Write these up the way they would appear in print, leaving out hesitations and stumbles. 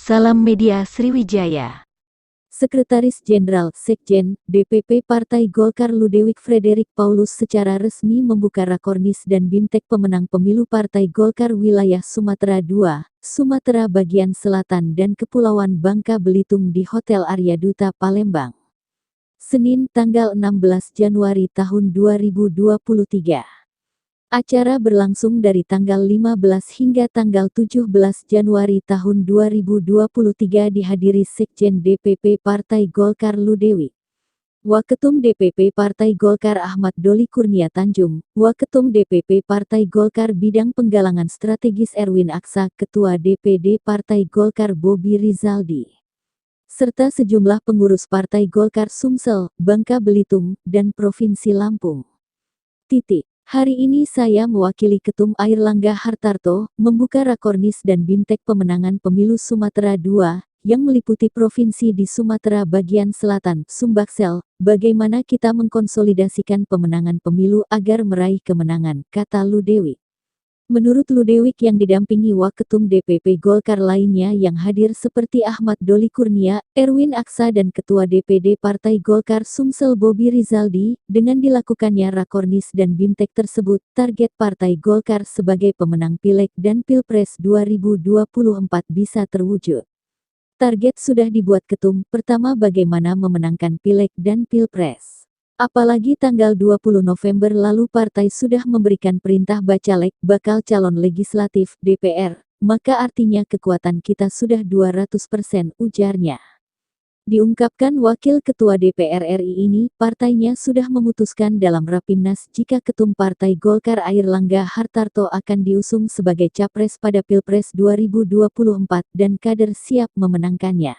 Salam Media Sriwijaya. Sekretaris Jenderal Sekjen DPP Partai Golkar Ludewig Frederick Paulus secara resmi membuka Rakornis dan Bimtek pemenang pemilu Partai Golkar wilayah Sumatera II, Sumatera bagian selatan dan Kepulauan Bangka Belitung di Hotel Arya Duta Palembang. Senin tanggal 16 Januari tahun 2023. Acara berlangsung dari tanggal 15 hingga tanggal 17 Januari tahun 2023 dihadiri Sekjen DPP Partai Golkar Ludewig, Waketum DPP Partai Golkar Ahmad Doli Kurnia Tanjung, Waketum DPP Partai Golkar Bidang Penggalangan Strategis Erwin Aksa, Ketua DPD Partai Golkar Bobi Rizaldi, serta sejumlah pengurus Partai Golkar Sumsel, Bangka Belitung, dan Provinsi Lampung. Hari ini saya mewakili Ketum Airlangga Hartarto, membuka Rakornis dan Bimtek pemenangan pemilu Sumatera II, yang meliputi provinsi di Sumatera bagian selatan, Sumbaksel, bagaimana kita mengkonsolidasikan pemenangan pemilu agar meraih kemenangan, kata Ludewig. Menurut Ludewig yang didampingi Waketum DPP Golkar lainnya yang hadir seperti Ahmad Doli Kurnia, Erwin Aksa dan Ketua DPD Partai Golkar Sumsel Bobi Rizaldi, dengan dilakukannya Rakornis dan Bimtek tersebut, target Partai Golkar sebagai pemenang Pileg dan Pilpres 2024 bisa terwujud. Target sudah dibuat Ketum, pertama bagaimana memenangkan Pileg dan Pilpres. Apalagi tanggal 20 November lalu partai sudah memberikan perintah bacalek bakal calon legislatif DPR, maka artinya kekuatan kita sudah 200%, ujarnya. Diungkapkan Wakil Ketua DPR RI ini, partainya sudah memutuskan dalam Rapimnas jika Ketum Partai Golkar Airlangga Hartarto akan diusung sebagai capres pada Pilpres 2024 dan kader siap memenangkannya.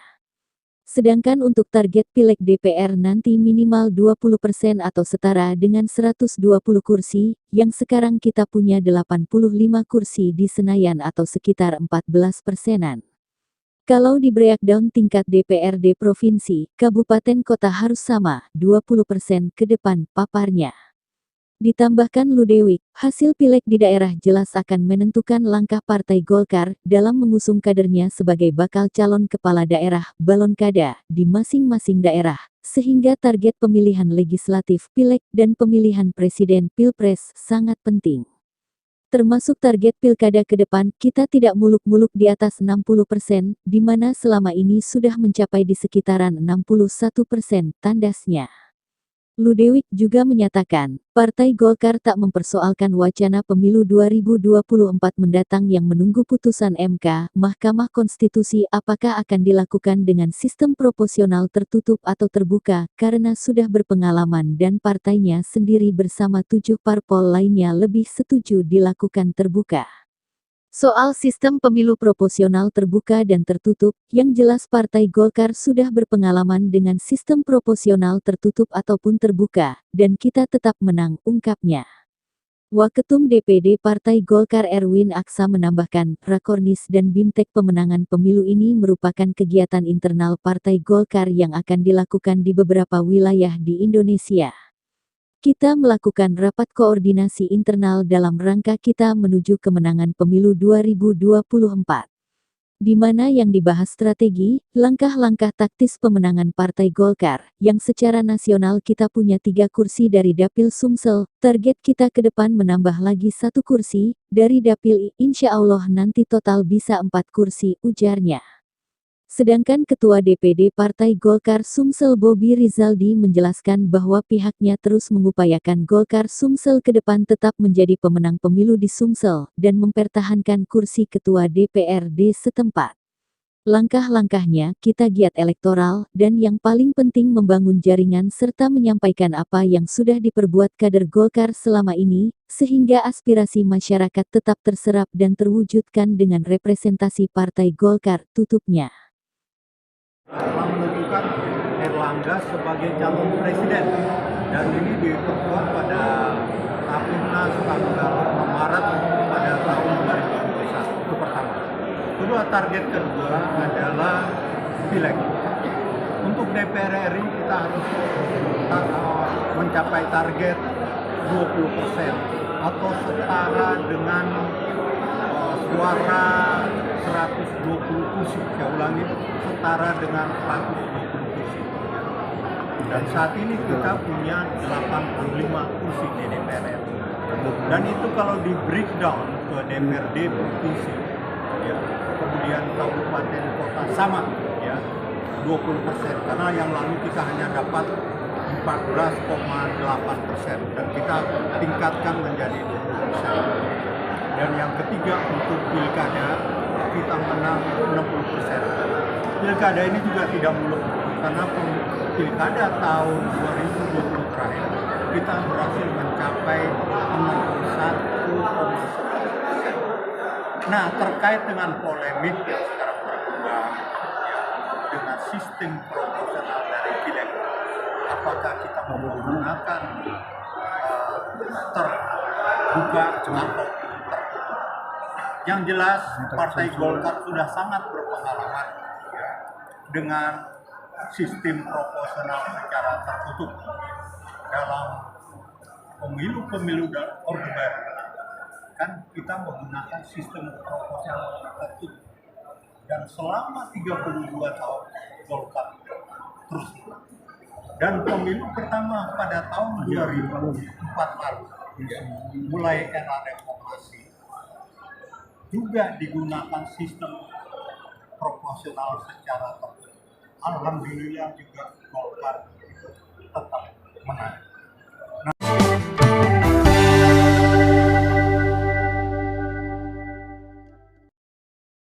Sedangkan untuk target Pileg DPR nanti minimal 20% atau setara dengan 120 kursi, yang sekarang kita punya 85 kursi di Senayan atau sekitar 14%. Kalau di breakdown tingkat DPRD provinsi, kabupaten kota harus sama, 20% ke depan, paparnya. Ditambahkan Ludewig, hasil Pileg di daerah jelas akan menentukan langkah Partai Golkar dalam mengusung kadernya sebagai bakal calon kepala daerah, balonkada, di masing-masing daerah, sehingga target pemilihan legislatif Pileg dan pemilihan presiden Pilpres sangat penting. Termasuk target pilkada ke depan, kita tidak muluk-muluk di atas 60%, di mana selama ini sudah mencapai di sekitaran 61%, tandasnya. Ludewig juga menyatakan, Partai Golkar tak mempersoalkan wacana pemilu 2024 mendatang yang menunggu putusan MK, Mahkamah Konstitusi apakah akan dilakukan dengan sistem proporsional tertutup atau terbuka, karena sudah berpengalaman dan partainya sendiri bersama 7 parpol lainnya lebih setuju dilakukan terbuka. Soal sistem pemilu proporsional terbuka dan tertutup, yang jelas Partai Golkar sudah berpengalaman dengan sistem proporsional tertutup ataupun terbuka, dan kita tetap menang, ungkapnya. Waketum DPD Partai Golkar Erwin Aksa menambahkan, Rakornis dan Bimtek pemenangan pemilu ini merupakan kegiatan internal Partai Golkar yang akan dilakukan di beberapa wilayah di Indonesia. Kita melakukan rapat koordinasi internal dalam rangka kita menuju kemenangan pemilu 2024. Di mana yang dibahas strategi, langkah-langkah taktis pemenangan Partai Golkar, yang secara nasional kita punya 3 kursi dari Dapil Sumsel, target kita ke depan menambah lagi 1 kursi, dari Dapil insya Allah nanti total bisa 4 kursi, ujarnya. Sedangkan Ketua DPD Partai Golkar Sumsel Bobi Rizaldi menjelaskan bahwa pihaknya terus mengupayakan Golkar Sumsel ke depan tetap menjadi pemenang pemilu di Sumsel, dan mempertahankan kursi Ketua DPRD setempat. Langkah-langkahnya, kita giat elektoral, dan yang paling penting membangun jaringan serta menyampaikan apa yang sudah diperbuat kader Golkar selama ini, sehingga aspirasi masyarakat tetap terserap dan terwujudkan dengan representasi Partai Golkar, tutupnya. Menentukan Airlangga sebagai calon presiden, dan ini diperkuat pada Rapimnas tanggal 6 Maret pada tahun 2021. Itu pertama. Kedua, target kedua adalah Pileg. Untuk DPR RI kita harus mencapai target 20% atau setara dengan suara 120 kursi, saya ulangi, setara dengan 120 kursi. Dan saat ini kita punya 85 kursi di DPR RI. Dan itu kalau di breakdown ke DPRD provinsi, ya, kemudian kabupaten kota sama, ya, 20%. Karena yang lalu kita hanya dapat 14,8% dan kita tingkatkan menjadi 20%. Dan yang ketiga untuk pilkada kita menang 60%. Pilkada ini juga tidak muluk karena pilkada tahun 2020 terakhir kita berhasil mencapai 61,9%. Nah, terkait dengan polemik yang sekarang berkembang, ya, dengan sistem proporsional dari pileg, apakah kita mau menggunakan terbuka atau tertutup? Yang jelas Partai Golkar sudah sangat berpengalaman, ya, dengan sistem proporsional secara tertutup dalam pemilu-pemilu Orde Baru. Kan kita menggunakan sistem proporsional tertutup dan selama 32 tahun Golkar terus. Dan pemilu pertama pada tahun 2004 lalu, mulai era reformasi, juga digunakan sistem proporsional secara tertutup. Alhamdulillah juga Golkar tetap menang.